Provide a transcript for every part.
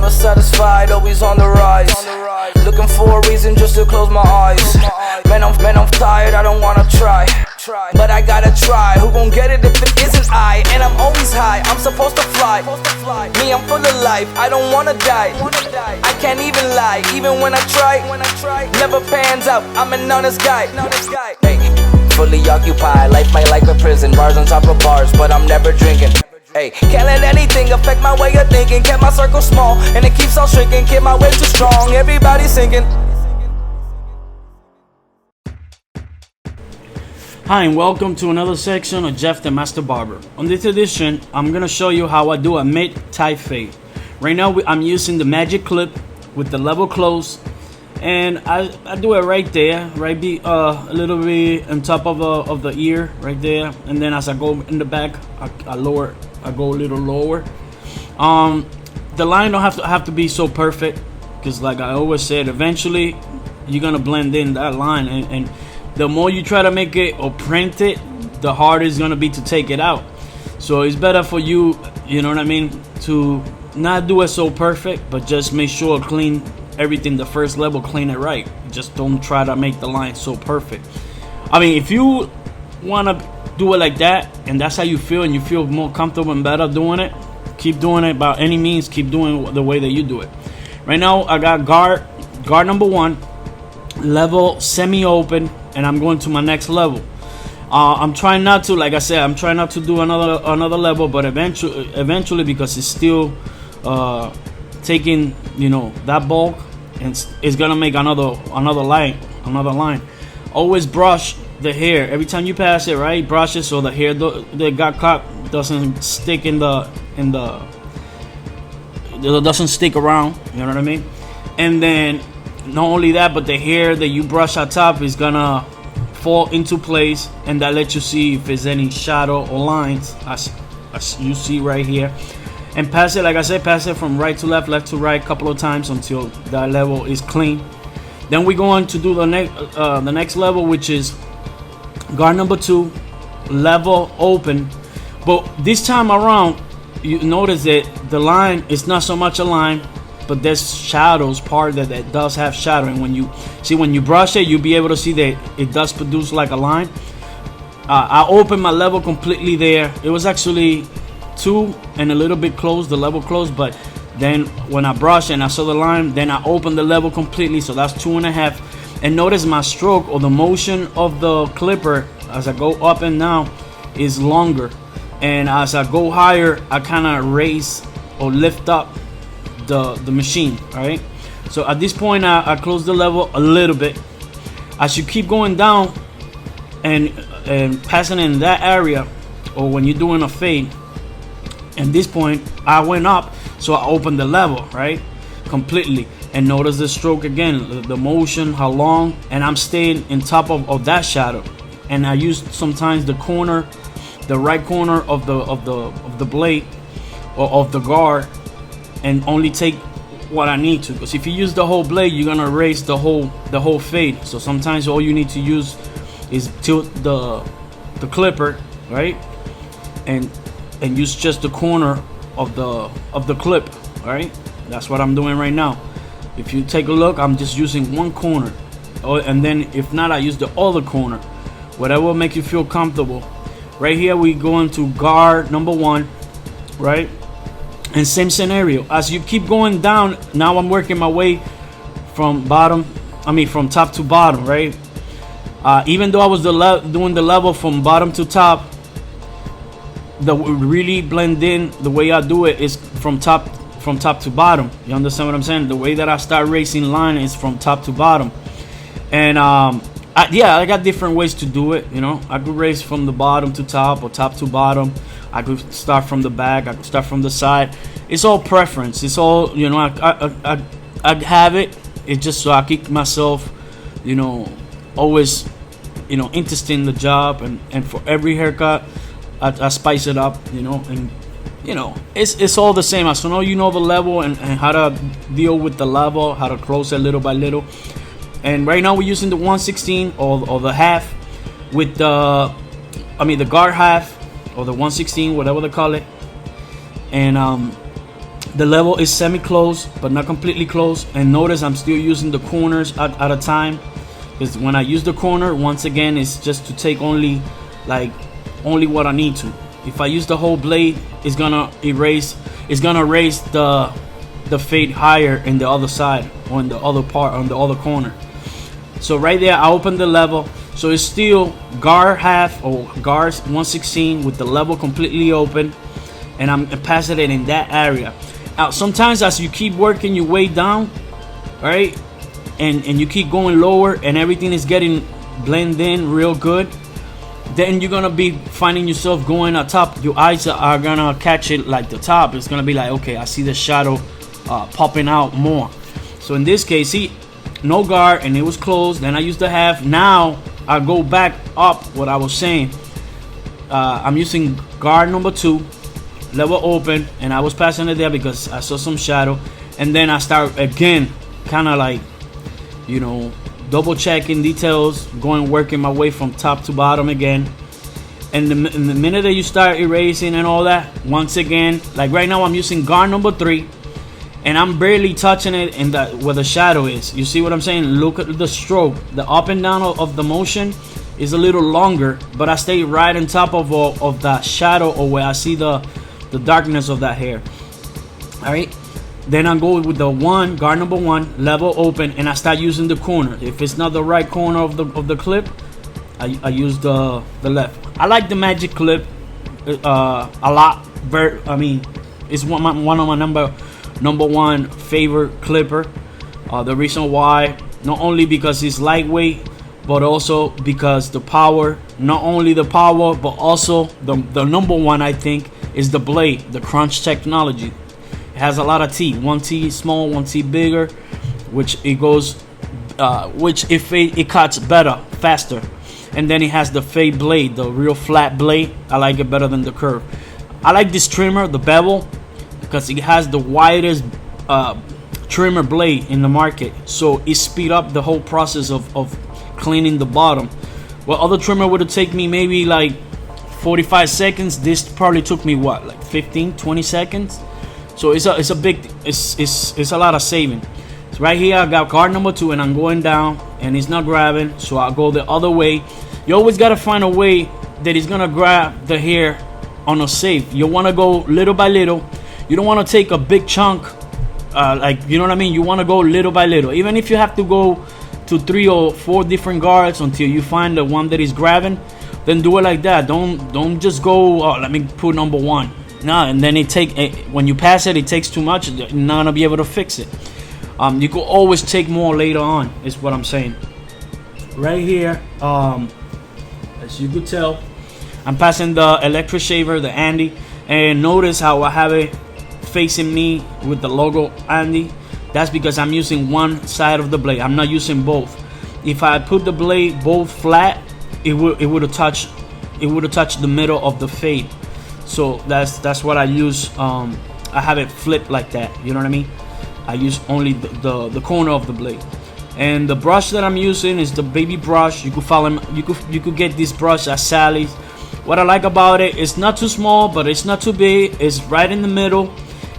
never satisfied, always on the rise. Looking for a reason just to close my eyes. Man, I'm tired, I don't wanna try, but I gotta try. Who gon' get it if it isn't I? And I'm always high, I'm supposed to fly. Me, I'm full of life, I don't wanna die. I can't even lie, even when I try. Never pans out, I'm an honest guy. Hey, fully occupied, life might like a prison. Bars on top of bars, but I'm never drinking. Hey, can't let anything affect my way of thinking. Kept my circle small, and it keeps on shrinking. Keep my way too strong, everybody's sinking. Hi and welcome to another section of Jeff the Master Barber. On this edition, I'm gonna show you how I do a mid-Tigh fade. Right now, I'm using the magic clip with the level close, and I do it right there, a little bit on top of the ear, right there, and then as I go in the back, I lower, I go a little lower. The line don't have to be so perfect, because like I always said, eventually you're gonna blend in that line, and the more you try to make it or print it, the harder it's gonna be to take it out. So it's better for you, you know what I mean, to not do it so perfect, but just make sure clean everything, the first level, clean it right. Just don't try to make the line so perfect. I mean, if you wanna do it like that, and that's how you feel, and you feel more comfortable and better doing it, keep doing it by any means. Keep doing it the way that you do it. Right now, I got guard number 1, level semi-open, and I'm going to my next level. I'm trying not to, like I said, I'm trying not to do another level, but eventually, because it's still taking, you know, that bulk, and it's gonna make another line. Always brush the hair every time you pass it, right? Brush it so the hair that got caught doesn't stick doesn't stick around. You know what I mean? And then not only that, but the hair that you brush on top is gonna fall into place, and that lets you see if there's any shadow or lines, as you see right here. And pass it, like I said, pass it from right to left, left to right, a couple of times until that level is clean. Then we're going to do the next level, which is guard number 2, level open. But this time around, you notice that the line is not so much a line, but there's shadows, part that does have shadow. And when you brush it, you'll be able to see that it does produce like a line. I opened my level completely there. It was actually 2 and a little bit close, the level close, but then when I brushed and I saw the line, then I opened the level completely, so that's 2.5. And notice my stroke, or the motion of the clipper as I go up and down, is longer, and as I go higher, I kind of raise or lift up the machine. All right, so at this point I close the level a little bit. As you keep going down and passing in that area, or when you're doing a fade, at this point I went up, so I opened the level right completely, and notice the stroke again, the motion, how long, and I'm staying in top of that shadow. And I use sometimes the corner, the right corner of the blade or of the guard, and only take what I need to, because if you use the whole blade, you're gonna erase the whole fade. So sometimes all you need to use is tilt the clipper, right, and use just the corner of the clip. All right, that's what I'm doing right now. If you take a look, I'm just using one corner, and then if not, I use the other corner, whatever will make you feel comfortable. Right here we go into guard number 1, right? And same scenario, as you keep going down, now I'm working my way from top to bottom, right? Even though I was doing the level from bottom to top, the really blend in, the way I do it is from top to bottom. You understand what I'm saying? The way that I start racing line is from top to bottom. And I got different ways to do it. You know, I could race from the bottom to top, or top to bottom. I could start from the back, I could start from the side. It's all preference. It's all, you know, I have it. It's just so I keep myself, you know, always, you know, interested in the job, and for every haircut I spice it up, you know, and you know, it's all the same. As long as you know the level and how to deal with the level, how to close it little by little. And right now we're using the 1/16 or the half with the guard half, or the 1/16, whatever they call it. And The level is semi-closed, but not completely closed. And notice I'm still using the corners at a time, because when I use the corner, once again, it's just to take only what I need to. If I use the whole blade, it's gonna raise the fade higher in the other side, or in the other part, on the other corner. So right there, I open the level. So it's still guard half or guards 1/16 with the level completely open, and I'm passing it in that area. Now, sometimes as you keep working your way down, right, and you keep going lower, and everything is getting blended in real good, then you're gonna be finding yourself going up top. Your eyes are gonna catch it like the top. It's gonna be like, okay, I see the shadow popping out more. So in this case, see, no guard, and it was closed. Then I used the half. Now I go back up. What I was saying, I'm using guard number 2, level open, and I was passing it there because I saw some shadow. And then I start again, kind of like, you know, double checking details, working my way from top to bottom again. And the minute that you start erasing and all that, once again, like right now I'm using guard number 3, and I'm barely touching it in where the shadow is. You see what I'm saying? Look at the stroke. The up and down of the motion is a little longer, but I stay right on top of that shadow, or where I see the darkness of that hair. All right. Then I go with the guard number 1, level open, and I start using the corner. If it's not the right corner of the clip, I use the left. I like the magic clip a lot. I mean, it's one of my number one favorite clipper. The reason why, not only because it's lightweight, but also because the power. Not only the power, but also the number one, I think, is the blade, the crunch technology. It has a lot of teeth, one teeth small, one teeth bigger, which it cuts better, faster. And then it has the fade blade, the real flat blade. I like it better than the curve. I like this trimmer, the bevel, because it has the widest trimmer blade in the market, so it speed up the whole process of cleaning the bottom. Well, other trimmer would have taken me maybe like 45 seconds. This probably took me what, like 15-20 seconds. So it's a lot of saving. So right here I got guard number 2, and I'm going down, and it's not grabbing, so I'll go the other way. You always got to find a way that is gonna grab the hair on a safe. You want to go little by little. You don't want to take a big chunk, like, you know what I mean? You want to go little by little. Even if you have to go to 3 or 4 different guards until you find the one that is grabbing, then do it like that. Don't just go, oh, let me put number 1. No, and then when you pass it, it takes too much. You're not gonna be able to fix it. You could always take more later on, is what I'm saying. Right here, as you could tell, I'm passing the electric shaver, the Andy, and notice how I have it facing me with the logo Andy. That's because I'm using one side of the blade. I'm not using both. If I put the blade both flat, it would have touched the middle of the fade. So that's what I use. I have it flipped like that. You know what I mean? I use only the corner of the blade. And the brush that I'm using is the baby brush. You could follow. You could get this brush at Sally's. What I like about it, it's not too small, but it's not too big. It's right in the middle,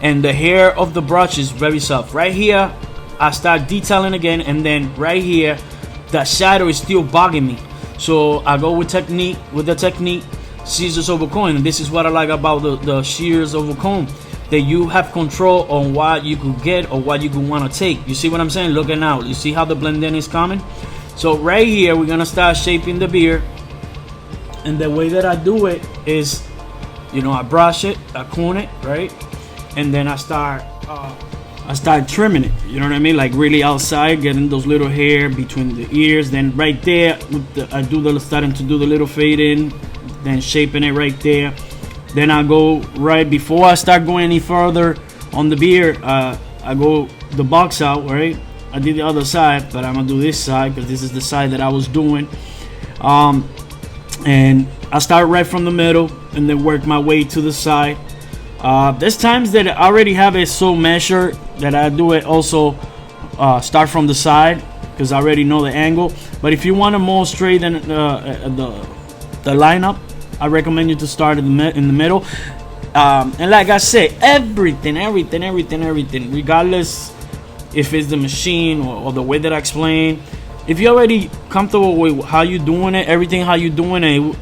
and the hair of the brush is very soft. Right here, I start detailing again, and then right here, the shadow is still bugging me. So I go with the technique, scissors over comb. And this is what I like about the shears over comb, that you have control on what you could get or what you could want to take. You see what I'm saying? Looking out. You see how the blend in is coming? So right here, we're gonna start shaping the beard. And the way that I do it is, you know, I brush it, I comb it, right? And then I start trimming it. You know what I mean? Like really outside, getting those little hair between the ears. Then right there, starting to do the little fade in, then shaping it right there. Then I go right before I start going any further on the beard. I go the box out, right? I did the other side, but I'm gonna do this side because this is the side that I was doing. And I start right from the middle and then work my way to the side. There's times that I already have it so measured that I do it also start from the side because I already know the angle. But if you want a more straight than the lineup, I recommend you to start in the middle. And like I said, everything, regardless if it's the machine or the way that I explain, if you're already comfortable with how you doing it, everything how you doing it,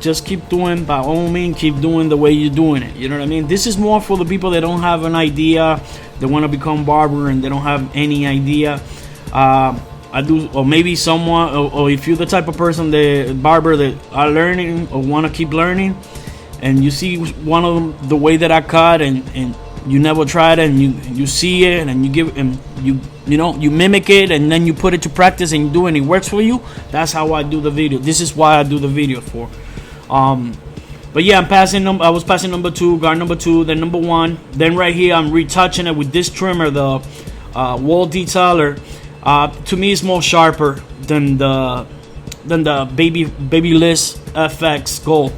just keep doing, by all means, keep doing the way you're doing it. You know what I mean? This is more for the people that don't have an idea, they want to become barber and they don't have any idea. I do, or maybe someone, or if you're the type of person, the barber that are learning or want to keep learning, and you see one of them, the way that I cut, and you never tried it, and you see it, and you give, and you know, you mimic it, and then you put it to practice, and you do it, and it works for you. That's how I do the video. This is why I do the video for. But yeah, I was passing number 2, guard number 2, then number 1, then right here I'm retouching it with this trimmer, the wall detailer. To me, it's more sharper than the Babyliss FX Gold.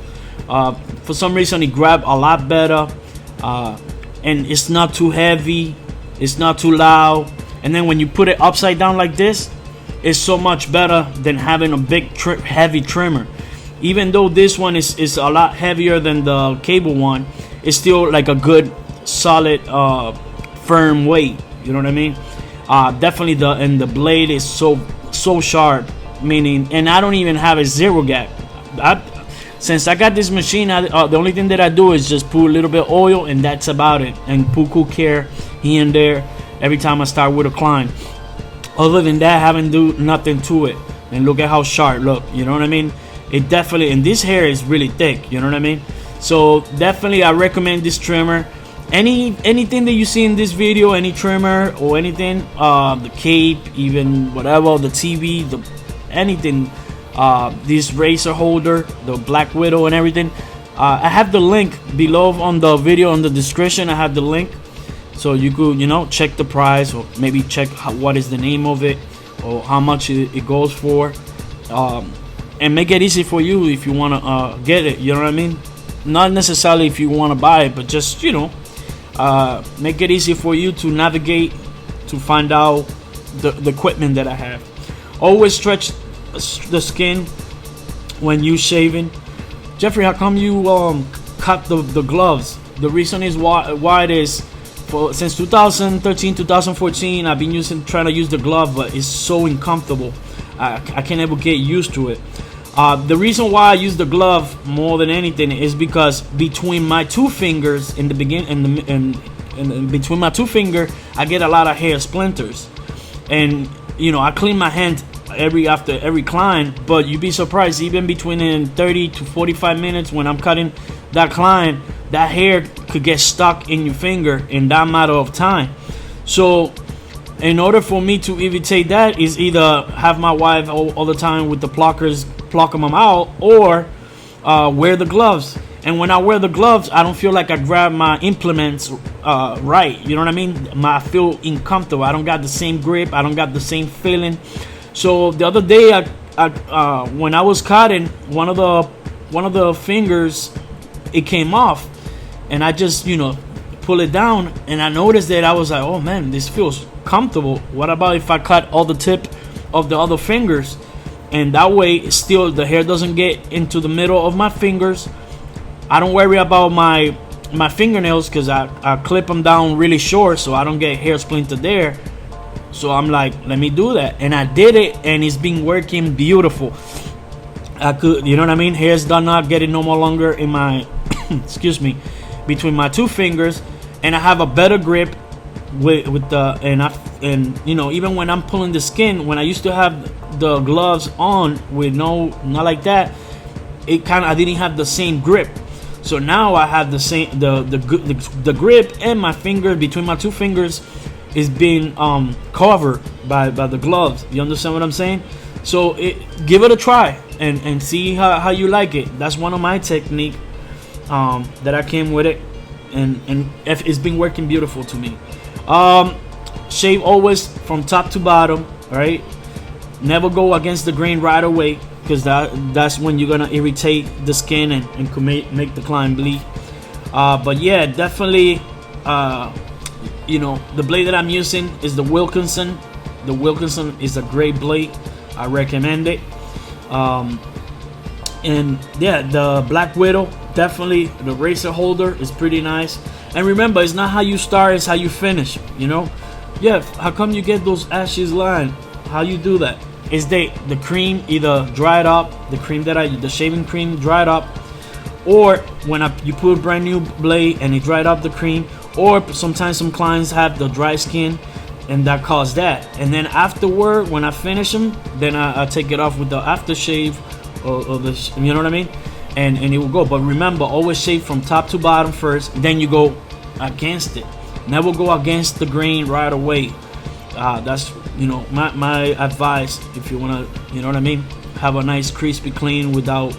For some reason, it grabbed a lot better, and it's not too heavy, it's not too loud. And then when you put it upside down like this, it's so much better than having a big heavy trimmer. Even though this one is a lot heavier than the cable one, it's still like a good solid firm weight. You know what I mean? Definitely the blade is so sharp, meaning, and I don't even have a zero gap. Since I got this machine, the only thing that I do is just put a little bit of oil, and that's about it, and put cool care here and there every time I start with a climb. Other than that, I haven't do nothing to it. And look at how sharp, look, you know what I mean? It definitely, and this hair is really thick, you know what I mean? So definitely I recommend this trimmer. Anything that you see in this video, any trimmer or anything, the cape, even whatever, the TV, anything, this razor holder, the Black Widow and everything, I have the link below on the video, on the description. I have the link, so you could, you know, check the price, or maybe check what is the name of it, or how much it goes for, and make it easy for you if you want to get it, you know what I mean? Not necessarily if you want to buy it, but just, you know, make it easy for you to navigate, to find out the equipment that I have. Always stretch the skin when you shaving. Jeffrey, how come you cut the gloves? The reason is why it is, since 2013 2014 I've been trying to use the glove, but it's so uncomfortable. I can't ever get used to it. The reason why I use the glove more than anything is because between my two fingers in the beginning, and between my two fingers, I get a lot of hair splinters, and you know, I clean my hand after every climb, but you'd be surprised, even between 30 to 45 minutes when I'm cutting that climb, that hair could get stuck in your finger in that matter of time. So in order for me to evitate that, is either have my wife all the time with the pluckers pluck them out, or wear the gloves. And when I wear the gloves, I don't feel like I grab my implements right, you know what I mean? I feel uncomfortable. I don't got the same grip, I don't got the same feeling. So the other day, when I was cutting, one of the fingers, it came off, and I just, you know, pull it down, and I noticed that I was like, oh man, this feels comfortable. What about if I cut all the tip of the other fingers, and that way still the hair doesn't get into the middle of my fingers. I don't worry about my fingernails, because I clip them down really short so I don't get hair splinter there. So I'm like, let me do that, and I did it, and it's been working beautiful. I could, you know what I mean? Hairs do not get it no more longer in my excuse me, between my two fingers, and I have a better grip with the, and you know, even when I'm pulling the skin, when I used to have the gloves on with not like that, I didn't have the same grip. So now I have the same, the grip, and my finger, between my two fingers, is being covered by the gloves. You understand what I'm saying? So give it a try and see how you like it. That's one of my technique that I came with it, and it's been working beautiful to me. Shave always from top to bottom, right? Never go against the grain right away, because that's when you're gonna irritate the skin and could make the climb bleed. But yeah, definitely, you know, the blade that I'm using is the Wilkinson. The Wilkinson is a great blade. I recommend it. And yeah, the Black Widow, definitely the razor holder is pretty nice. And remember, it's not how you start, it's how you finish, you know. Yeah, how come you get those ashes line? How you do that? Is the cream either dried up, the shaving cream dried up, or when you put a brand new blade and it dried up the cream, or sometimes some clients have the dry skin and that caused that. And then afterward, when I finish them, then I take it off with the aftershave or the, you know what I mean, and it will go. But remember, always shave from top to bottom first, then you go against it. Never go against the grain right away. That's, you know, my advice if you want to, you know what I mean, have a nice crispy clean without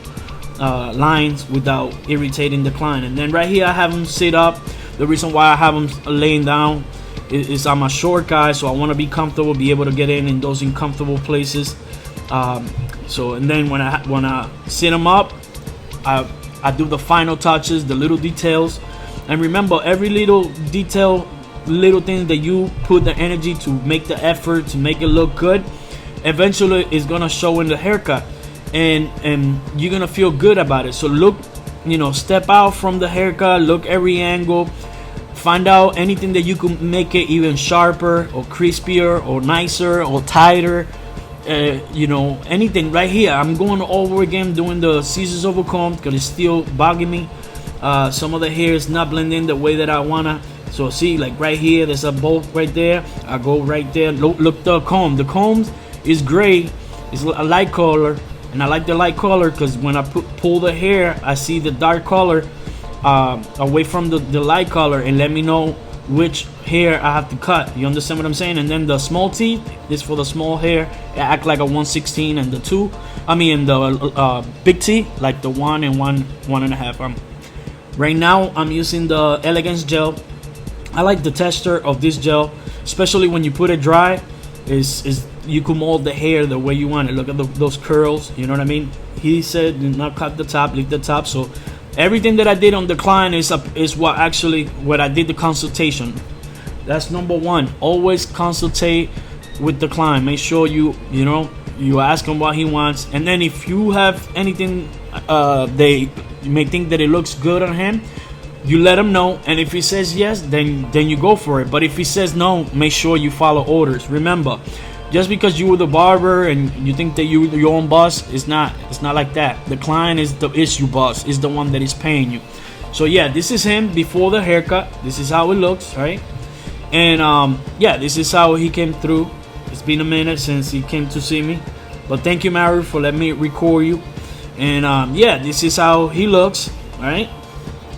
lines, without irritating the client. And then right here I have them sit up. The reason why I have them laying down is I'm a short guy, so I want to be comfortable, be able to get in those uncomfortable places. So and then when I sit them up, I do the final touches, the little details. And remember, every little detail, little thing that you put the energy to make the effort to make it look good, eventually is gonna show in the haircut, and you're gonna feel good about it. So look, you know, step out from the haircut, look every angle, find out anything that you can make it even sharper or crispier or nicer or tighter. You know, anything. Right here I'm going over again doing the scissors over comb because it's still bugging me. Some of the hair is not blending the way that I wanna. So see, like right here, there's a bolt right there. I go right there. Look the comb. The comb is gray. It's a light color, and I like the light color because when I pull the hair, I see the dark color away from the light color, and let me know which hair I have to cut. You understand what I'm saying? And then the small teeth is for the small hair. It act like a 1/16, and the big T like the 1 and 1.5. Right now I'm using the Elegance gel. I like the texture of this gel, especially when you put it dry. Is you can mold the hair the way you want it. Look at those curls. You know what I mean? He said do not cut the top, leave the top. So everything that I did on the client is what I did the consultation. That's number one. Always consultate with the client. Make sure you ask him what he wants, and then if you have anything you may think that it looks good on him, you let him know, and if he says yes, then you go for it. But if he says no, make sure you follow orders. Remember, just because you were the barber and you think that you're your own boss, it's not like that. The client is the issue boss, is the one that is paying you. So yeah, this is him before the haircut. This is how it looks, right? And yeah, this is how he came through. It's been a minute since he came to see me, but thank you, Mary, for letting me record you. And yeah, this is how he looks, all right?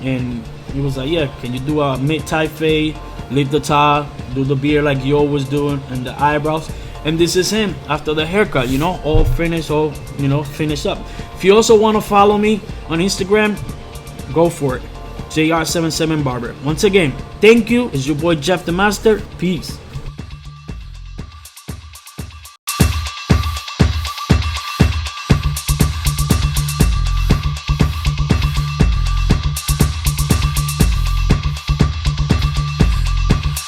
And he was like, yeah, can you do a mid-type fade, leave the top, do the beard like you always doing, and the eyebrows. And this is him after the haircut, you know, all finished, all, you know, finished up. If you also want to follow me on Instagram, go for it. JR77 Barber. Once again, thank you. It's your boy Jeff the Master. Peace.